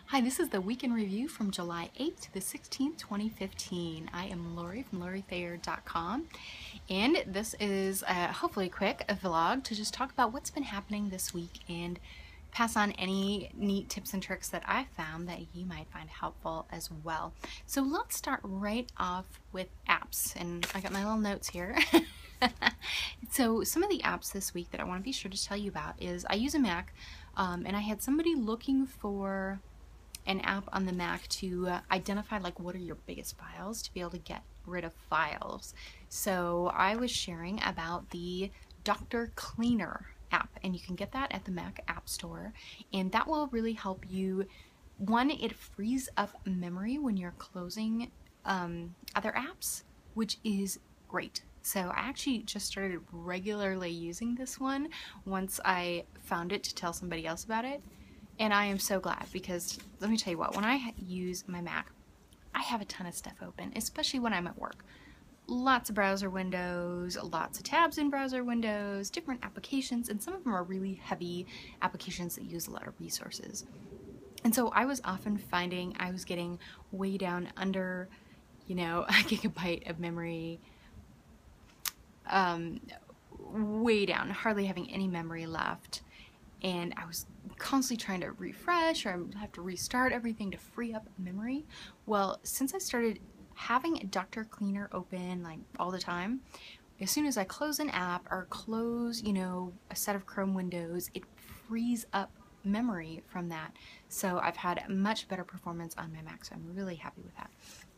Hi, this is the weekend review from July 8th to the 16th, 2015. I am Lori from LoriThayer.com, and this is hopefully a vlog to just talk about what's been happening this week and pass on any neat tips and tricks that I found that you might find helpful as well. So let's start right off with apps, and I got my little notes here. So some of the apps this week that I want to be sure to tell you about is I use a Mac, and I had somebody looking for an app on the Mac to identify like what are your biggest files, to be able to get rid of files. So I was sharing about the Dr. Cleaner app, and you can get that at the Mac App Store, and that will really help you. One, it frees up memory when you're closing other apps, which is great. So I actually just started regularly using this one once I found it to tell somebody else about it. And I am so glad, because let me tell you what, when I use my Mac, I have a ton of stuff open, especially when I'm at work. Lots of browser windows, lots of tabs in browser windows, different applications, and some of them are really heavy applications that use a lot of resources. And so I was often finding I was getting way down under, a gigabyte of memory, way down, hardly having any memory left. And I was constantly trying to refresh, or I have to restart everything to free up memory. Well, since I started having Dr. Cleaner open like all the time, as soon as I close an app or close, a set of Chrome windows, it frees up memory from that. So I've had much better performance on my Mac, so I'm really happy with that.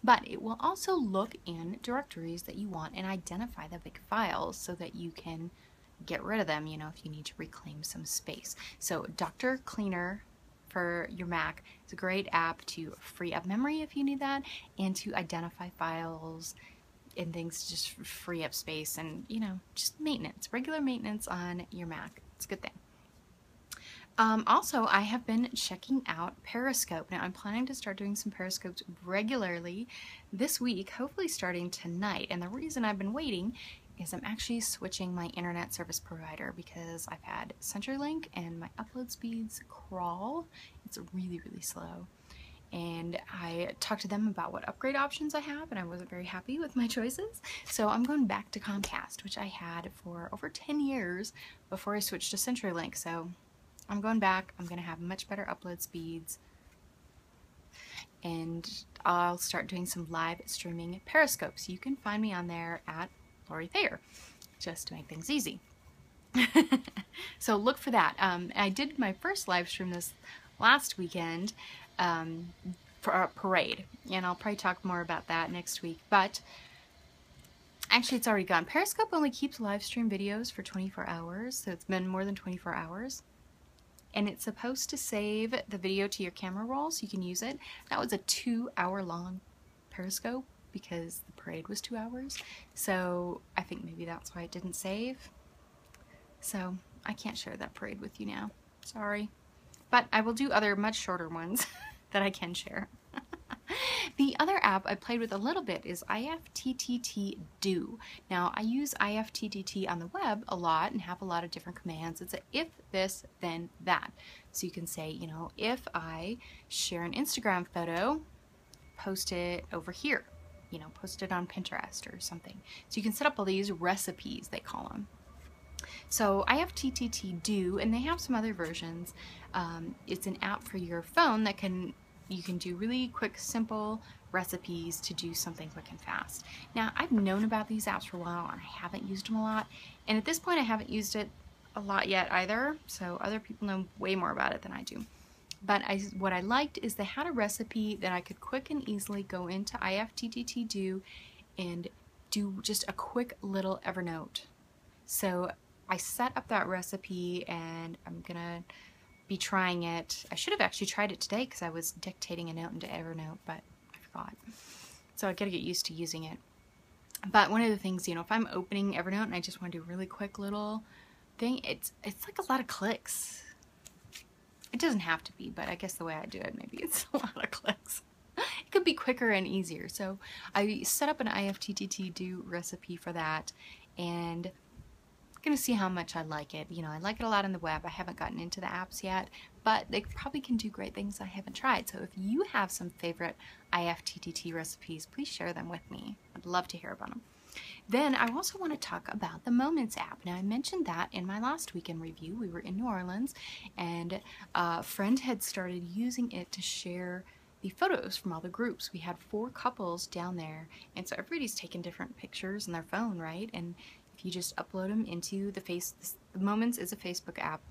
But it will also look in directories that you want and identify the big files so that you can get rid of them, if you need to reclaim some space. So Dr. Cleaner for your Mac is a great app to free up memory if you need that, and to identify files and things to just free up space, and just maintenance, regular maintenance on your Mac. It's a good thing. Also, I have been checking out Periscope. Now, I'm planning to start doing some Periscopes regularly this week, hopefully starting tonight. And the reason I've been waiting is I'm actually switching my internet service provider, because I've had CenturyLink and my upload speeds crawl. It's really, really slow. And I talked to them about what upgrade options I have, and I wasn't very happy with my choices. So I'm going back to Comcast, which I had for over 10 years before I switched to CenturyLink. So I'm going back. I'm going to have much better upload speeds, and I'll start doing some live streaming Periscope. So you can find me on there at Lori Thayer, just to make things easy. So look for that. I did my first live stream this last weekend for a parade, and I'll probably talk more about that next week. But actually, it's already gone. Periscope only keeps live stream videos for 24 hours, so it's been more than 24 hours. And it's supposed to save the video to your camera roll so you can use it. That was a 2-hour long Periscope, because the parade was 2 hours. So I think maybe that's why it didn't save. So I can't share that parade with you now. Sorry. But I will do other much shorter ones that I can share. The other app I played with a little bit is IFTTT-Do. Now, I use IFTTT on the web a lot and have a lot of different commands. It's a if this, then that. So you can say, if I share an Instagram photo, post it over here. Post it on Pinterest or something. So you can set up all these recipes, they call them. So IFTTT-Do, and they have some other versions. It's an app for your phone that you can do really quick, simple recipes to do something quick and fast. Now, I've known about these apps for a while, and I haven't used them a lot. And at this point, I haven't used it a lot yet either. So other people know way more about it than I do. But what I liked is they had a recipe that I could quick and easily go into IFTTT-Do and do just a quick little Evernote. So I set up that recipe, and I'm gonna be trying it. I should have actually tried it today, because I was dictating a note into Evernote, but I forgot. So I gotta get used to using it. But one of the things, if I'm opening Evernote and I just want to do a really quick little thing, it's like a lot of clicks. It doesn't have to be, but I guess the way I do it, maybe it's a lot of clicks. It could be quicker and easier. So I set up an IFTTT-Do recipe for that, and gonna see how much I like it. You know, I like it a lot on the web. I haven't gotten into the apps yet, but they probably can do great things I haven't tried. So if you have some favorite IFTTT recipes, please share them with me. I'd love to hear about them. Then I also want to talk about the Moments app. Now, I mentioned that in my last weekend review. We were in New Orleans, and a friend had started using it to share the photos from all the groups. We had 4 couples down there, and so everybody's taking different pictures on their phone, right? And if you just upload them into the Moments is a Facebook app,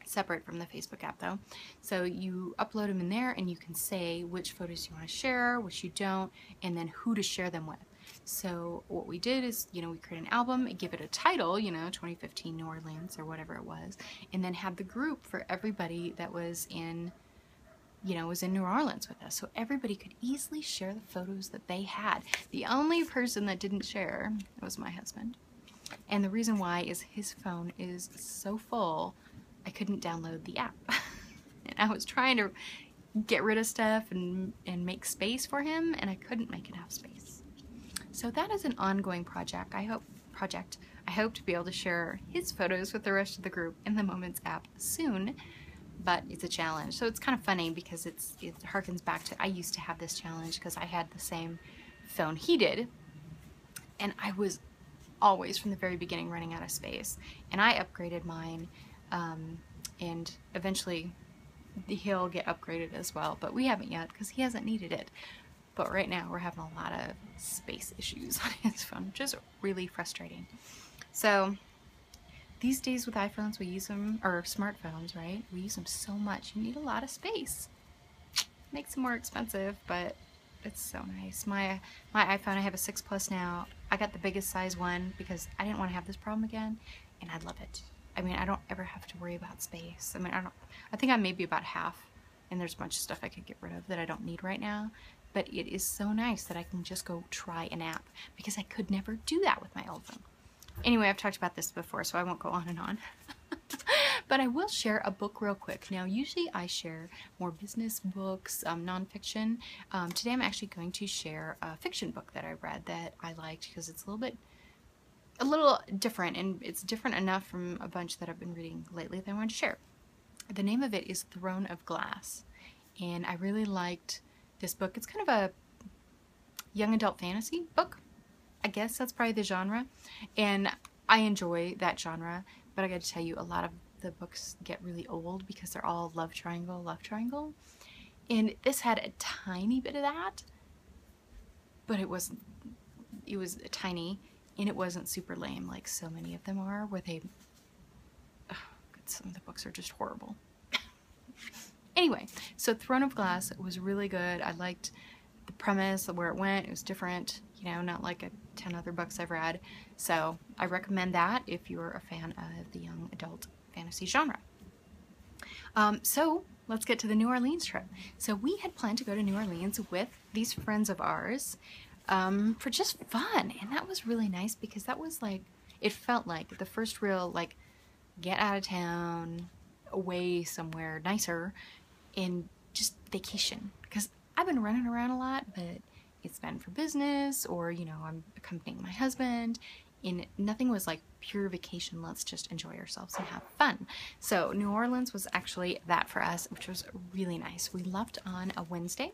separate from the Facebook app though. So you upload them in there, and you can say which photos you want to share, which you don't, and then who to share them with. So what we did is, you know, we create an album, give it a title, you know, 2015 New Orleans or whatever it was, and then have the group for everybody that was in, you know, was in New Orleans with us. So everybody could easily share the photos that they had. The only person that didn't share was my husband. And the reason why is his phone is so full, I couldn't download the app. And I was trying to get rid of stuff and make space for him, and I couldn't make it have space. So that is an ongoing project. I hope to be able to share his photos with the rest of the group in the Moments app soon, but it's a challenge. So it's kind of funny because it harkens back to, I used to have this challenge because I had the same phone he did, and I was always from the very beginning running out of space, and I upgraded mine, and eventually he'll get upgraded as well, but we haven't yet because he hasn't needed it. But right now we're having a lot of space issues on his phone, which is really frustrating. So these days with iPhones, we use them, or smartphones, right? We use them so much. You need a lot of space. Makes them more expensive, but it's so nice. My iPhone, I have a 6 Plus now. I got the biggest size one because I didn't want to have this problem again, and I love it. I mean, I don't ever have to worry about space. I mean, I think I'm maybe about half, and there's a bunch of stuff I could get rid of that I don't need right now. But it is so nice that I can just go try an app, because I could never do that with my old phone. Anyway, I've talked about this before, so I won't go on and on. But I will share a book real quick. Now, usually I share more business books, nonfiction. Today I'm actually going to share a fiction book that I read that I liked, because it's a little different, and it's different enough from a bunch that I've been reading lately that I wanted to share. The name of it is Throne of Glass, and I really liked this book. It's kind of a young adult fantasy book. I guess that's probably the genre, and I enjoy that genre, but I got to tell you, a lot of the books get really old because they're all love triangle, and this had a tiny bit of that, but it was tiny, and it wasn't super lame like so many of them are, where some of the books are just horrible. Anyway, so Throne of Glass was really good. I liked the premise of where it went. It was different, you know, not like 10 other books I've read. So I recommend that if you're a fan of the young adult fantasy genre. So let's get to the New Orleans trip. So we had planned to go to New Orleans with these friends of ours for just fun. And that was really nice, because that was like, it felt like the first real, like, get out of town, away somewhere nicer, and just vacation. Because I've been running around a lot, but it's been for business, or, you know, I'm accompanying my husband, and nothing was like pure vacation, let's just enjoy ourselves and have fun. So New Orleans was actually that for us, which was really nice. We left on a Wednesday,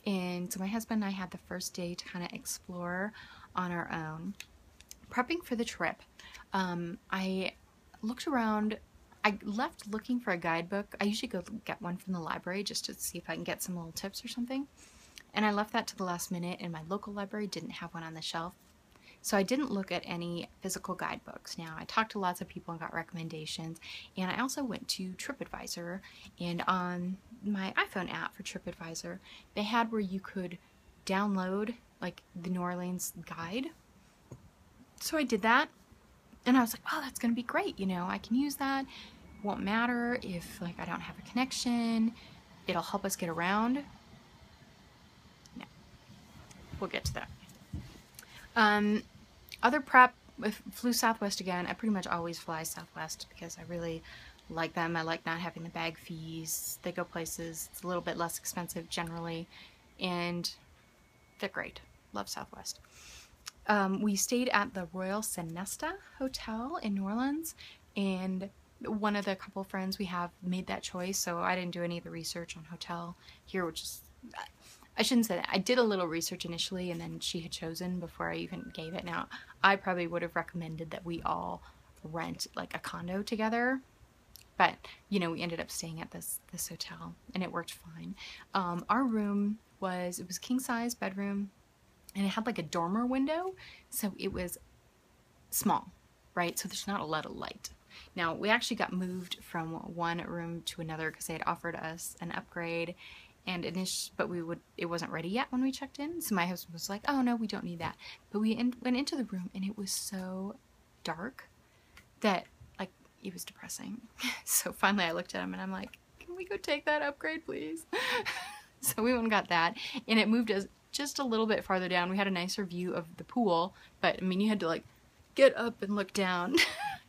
and so my husband and I had the first day to kind of explore on our own. Prepping for the trip, I looked around. I left looking for a guidebook. I usually go get one from the library just to see if I can get some little tips or something. And I left that to the last minute, and my local library didn't have one on the shelf. So I didn't look at any physical guidebooks. Now, I talked to lots of people and got recommendations. And I also went to TripAdvisor, and on my iPhone app for TripAdvisor, they had where you could download like the New Orleans guide. So I did that, and I was like, oh, that's going to be great. You know, I can use that. Won't matter if like I don't have a connection. It'll help us get around. No, we'll get to that. Other prep, flew Southwest again. I pretty much always fly Southwest because I really like them. I like not having the bag fees. They go places. It's a little bit less expensive generally, and they're great. Love Southwest. We stayed at the Royal Sonesta Hotel in New Orleans, and one of the couple friends we have made that choice, so I didn't do any of the research on hotel here, which is, I shouldn't say that. I did a little research initially, and then she had chosen before I even gave it. Now, I probably would have recommended that we all rent like a condo together, but you know, we ended up staying at this hotel, and it worked fine. Our room was, it was king size bedroom, and it had like a dormer window, so it was small, right? So there's not a lot of light. Now, we actually got moved from one room to another because they had offered us an upgrade, and but it wasn't ready yet when we checked in. So my husband was like, "Oh no, we don't need that." But we went into the room, and it was so dark that like it was depressing. So finally, I looked at him and I'm like, "Can we go take that upgrade, please?" So we went and got that, and it moved us just a little bit farther down. We had a nicer view of the pool, but I mean, you had to like get up and look down,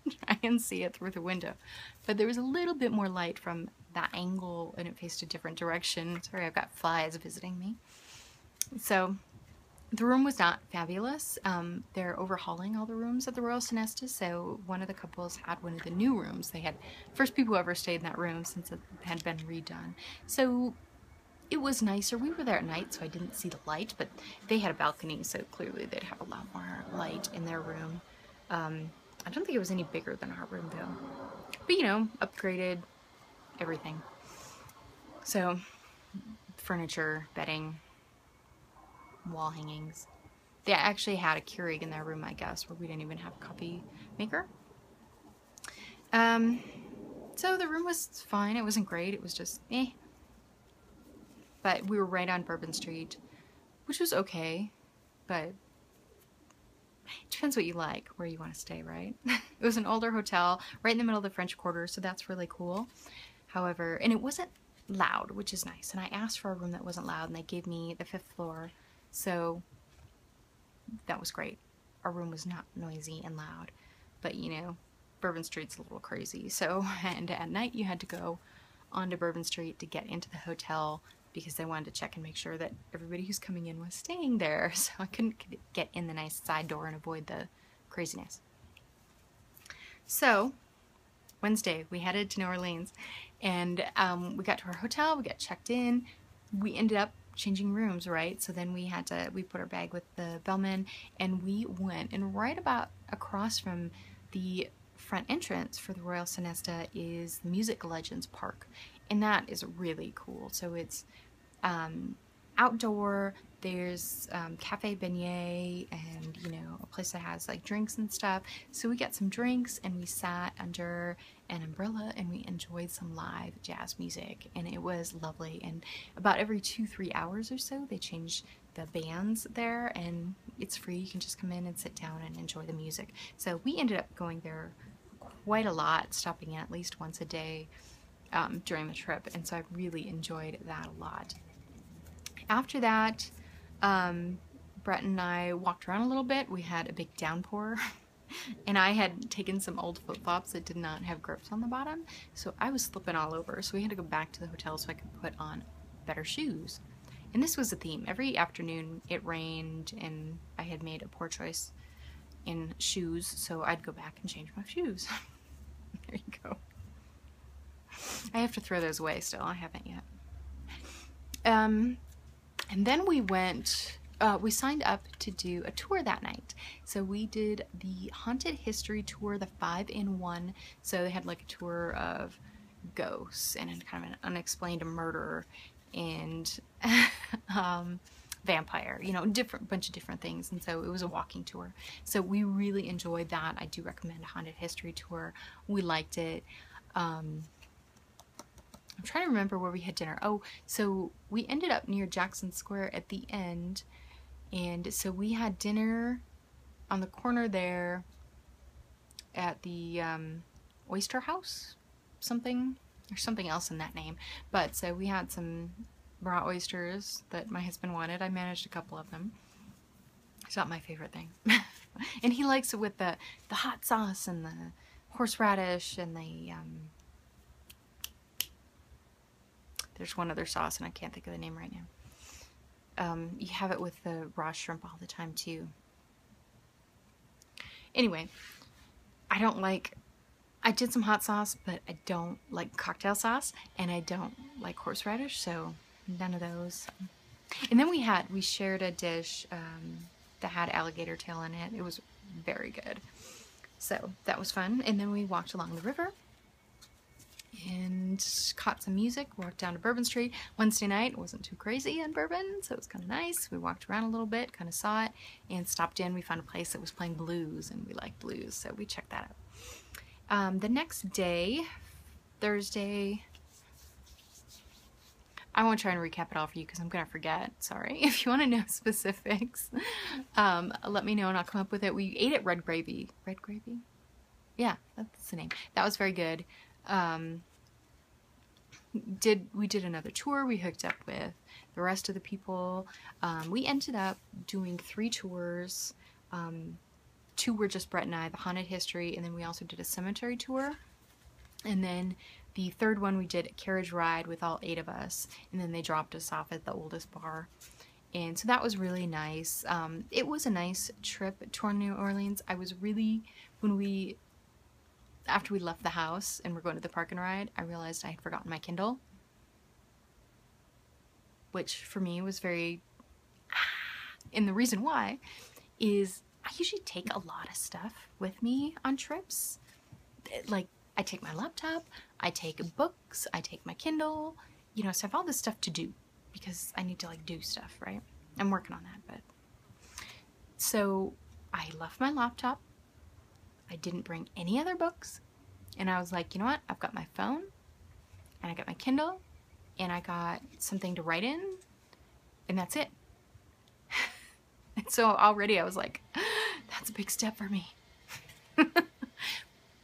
try and see it through the window. But there was a little bit more light from that angle, and it faced a different direction. Sorry, I've got flies visiting me. So the room was not fabulous. They're overhauling all the rooms at the Royal Sonesta, so one of the couples had one of the new rooms. They had first people who ever stayed in that room since it had been redone. So it was nicer. We were there at night, so I didn't see the light, but they had a balcony, so clearly they'd have a lot more light in their room. I don't think it was any bigger than our room, though. But, you know, upgraded everything. So, furniture, bedding, wall hangings. They actually had a Keurig in their room, I guess, where we didn't even have a coffee maker. So the room was fine. It wasn't great. It was just, eh. But we were right on Bourbon Street, which was okay, but it depends what you like, where you want to stay, right? It was an older hotel right in the middle of the French Quarter, so that's really cool. However, and it wasn't loud, which is nice. And I asked for a room that wasn't loud, and they gave me the 5th floor, so that was great. Our room was not noisy and loud, but you know, Bourbon Street's a little crazy. So, and at night you had to go onto Bourbon Street to get into the hotel, because they wanted to check and make sure that everybody who's coming in was staying there. So I couldn't get in the nice side door and avoid the craziness. So Wednesday, we headed to New Orleans, and we got to our hotel, we got checked in. We ended up changing rooms, right? So then we put our bag with the bellman, and we went, and right about across from the front entrance for the Royal Sonesta is the Music Legends Park, and that is really cool. So it's outdoor. There's Cafe Beignet, and you know, a place that has like drinks and stuff. So we got some drinks, and we sat under an umbrella, and we enjoyed some live jazz music, and it was lovely. And about every 2-3 hours or so, they change the bands there, and it's free. You can just come in and sit down and enjoy the music. So we ended up going there quite a lot, stopping in at least once a day during the trip, and so I really enjoyed that a lot. After that, Brett and I walked around a little bit. We had a big downpour, and I had taken some old flip-flops that did not have grips on the bottom, so I was slipping all over, so we had to go back to the hotel so I could put on better shoes. And this was a theme. Every afternoon it rained, and I had made a poor choice in shoes, so I'd go back and change my shoes. There you go. I have to throw those away still. I haven't yet. And then we went, we signed up to do a tour that night. So we did the Haunted History Tour, the 5-in-1. So they had like a tour of ghosts and kind of an unexplained murder and vampire, you know, bunch of different things. And so it was a walking tour. So we really enjoyed that. I do recommend a Haunted History Tour. We liked it. I'm trying to remember where we had dinner. Oh, so we ended up near Jackson Square at the end, and so we had dinner on the corner there at the Oyster House, something, or something else in that name. But so we had some raw oysters that my husband wanted. I managed a couple of them. It's not my favorite thing. And he likes it with the hot sauce and the horseradish and the there's one other sauce, and I can't think of the name right now. You have it with the raw shrimp all the time, too. Anyway, I did some hot sauce, but I don't like cocktail sauce, and I don't like horseradish, so none of those. And then we shared a dish that had alligator tail in it. It was very good. So that was fun. And then we walked along the river and caught some music, walked down to Bourbon Street. Wednesday night wasn't too crazy in Bourbon, so it was kind of nice. We walked around a little bit, kind of saw it, and stopped in. We found a place that was playing blues, and we liked blues, so we checked that out. The next day, Thursday, I won't try and recap it all for you because I'm going to forget. Sorry. If you want to know specifics, let me know and I'll come up with it. We ate at Red Gravy. Red Gravy? Yeah, that's the name. That was very good. We did another tour. We hooked up with the rest of the people. We ended up doing 3 tours. 2 were just Brett and I, the haunted history, and then we also did a cemetery tour. And then the 3rd one we did a carriage ride with all 8 of us, and then they dropped us off at the oldest bar. And so that was really nice. It was a nice trip to New Orleans. I was really, after we left the house and we're going to the park and ride, I realized I had forgotten my Kindle, which for me was very, and the reason why is I usually take a lot of stuff with me on trips. Like, I take my laptop, I take books, I take my Kindle, you know, so I have all this stuff to do because I need to like do stuff, right? I'm working on that, but so I left my laptop. I didn't bring any other books, and I was like, you know what? I've got my phone, and I got my Kindle, and I got something to write in, and that's it. And so already I was like, that's a big step for me.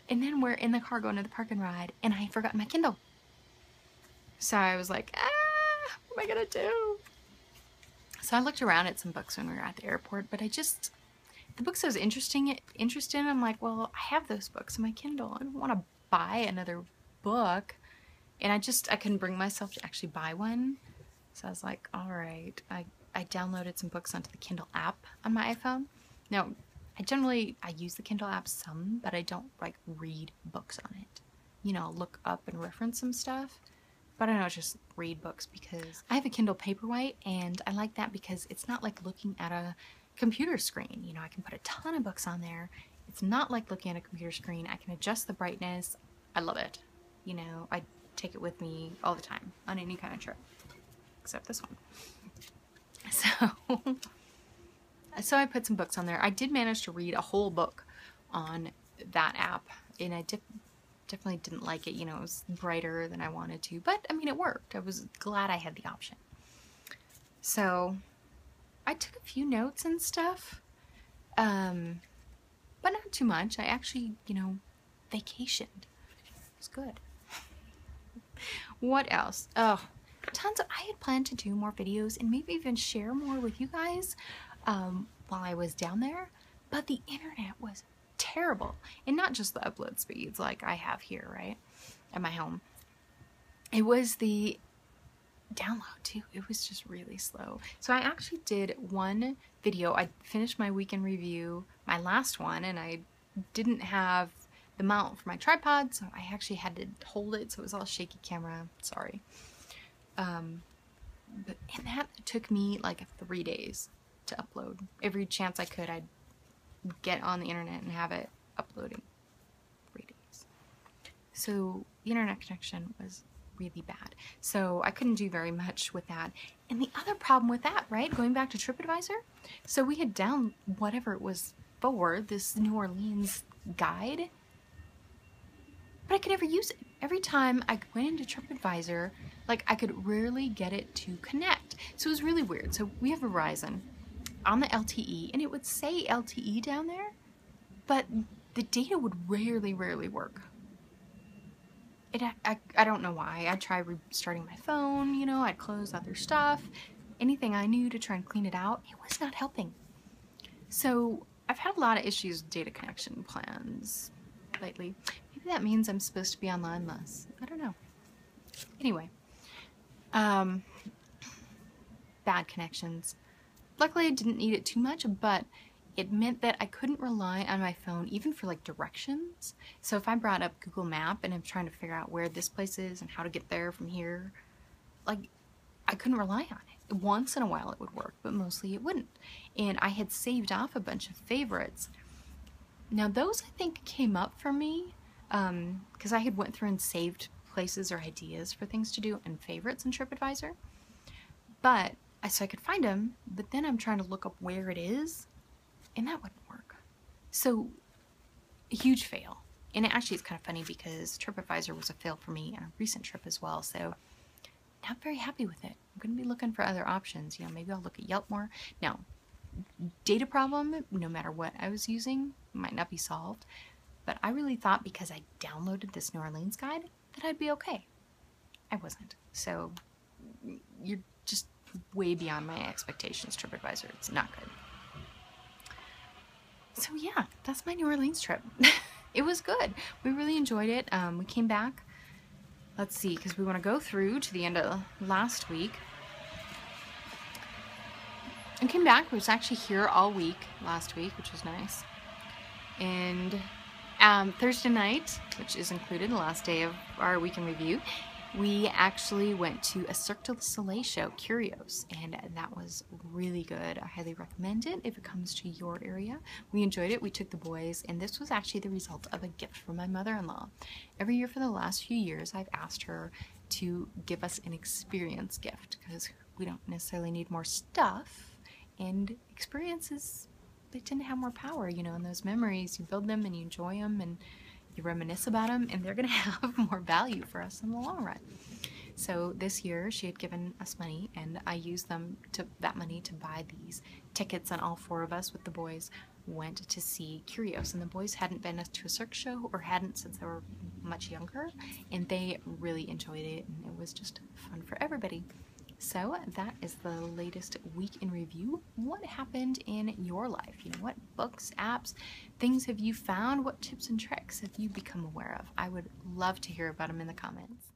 And then we're in the car going to the park and ride, and I had forgotten my Kindle. So I was like, what am I gonna do? So I looked around at some books when we were at the airport, but the books I was interested in, I'm like, well, I have those books in my Kindle. I don't want to buy another book. And I couldn't bring myself to actually buy one. So I was like, all right. I downloaded some books onto the Kindle app on my iPhone. Now, I use the Kindle app some, but I don't like read books on it. You know, look up and reference some stuff. But I don't just read books because I have a Kindle Paperwhite, and I like that because it's not like looking at a computer screen. You know, I can put a ton of books on there. It's not like looking at a computer screen. I can adjust the brightness. I love it. You know, I take it with me all the time on any kind of trip, except this one. So I put some books on there. I did manage to read a whole book on that app, and I definitely didn't like it. You know, it was brighter than I wanted to, but I mean, it worked. I was glad I had the option. So I took a few notes and stuff, but not too much. I actually, you know, vacationed. It was good. What else? Oh, I had planned to do more videos and maybe even share more with you guys while I was down there, but the internet was terrible. And not just the upload speeds like I have here, right, at my home. It was the download too. It was just really slow. So I actually did one video. I finished my weekend review, my last one, and I didn't have the mount for my tripod, so I actually had to hold it, so it was all shaky camera. Sorry. And that took me like 3 days to upload. Every chance I could, I'd get on the internet and have it uploading. 3 days. So the internet connection was really bad. So I couldn't do very much with that. And the other problem with that, right, going back to TripAdvisor, so we had down whatever it was for, this New Orleans guide, but I could never use it. Every time I went into TripAdvisor, like, I could rarely get it to connect. So it was really weird. So we have Verizon on the LTE, and it would say LTE down there, but the data would rarely work. I don't know why. I'd try restarting my phone, you know, I'd close other stuff, anything I knew to try and clean it out. It was not helping. So I've had a lot of issues with data connection plans lately. Maybe that means I'm supposed to be online less. I don't know. Anyway, bad connections. Luckily I didn't need it too much, but it meant that I couldn't rely on my phone even for like directions. So if I brought up Google Map and I'm trying to figure out where this place is and how to get there from here, like I couldn't rely on it. Once in a while it would work, but mostly it wouldn't. And I had saved off a bunch of favorites. Now those I think came up for me because I had went through and saved places or ideas for things to do in favorites in TripAdvisor. But so I could find them, but then I'm trying to look up where it is, and that wouldn't work. So, a huge fail. And actually, it's kind of funny because TripAdvisor was a fail for me on a recent trip as well. So, not very happy with it. I'm going to be looking for other options. You know, maybe I'll look at Yelp more. Now, data problem, no matter what I was using, might not be solved. But I really thought because I downloaded this New Orleans guide that I'd be okay. I wasn't. So, you're just way beyond my expectations, TripAdvisor. It's not good. So yeah, that's my New Orleans trip. It was good. We really enjoyed it. We came back, let's see, because we want to go through to the end of last week. And came back. We was actually here all week last week, which was nice. And Thursday night, which is included, the last day of our weekend review, we actually went to a Cirque Du Soleil show, Kurios, and that was really good. I highly recommend it if it comes to your area. We enjoyed it. We took the boys, and this was actually the result of a gift from my mother-in-law. Every year for the last few years, I've asked her to give us an experience gift because we don't necessarily need more stuff, and experiences, they tend to have more power, you know, and those memories, you build them and you enjoy them, and you reminisce about them, and they're going to have more value for us in the long run. So this year she had given us money, and I used that money to buy these tickets, and all four of us with the boys went to see Kurios. And the boys hadn't been to a circus show, or hadn't since they were much younger, and they really enjoyed it, and it was just fun for everybody. So that is the latest week in review. What happened in your life? You know, what books, apps, things have you found? What tips and tricks have you become aware of? I would love to hear about them in the comments.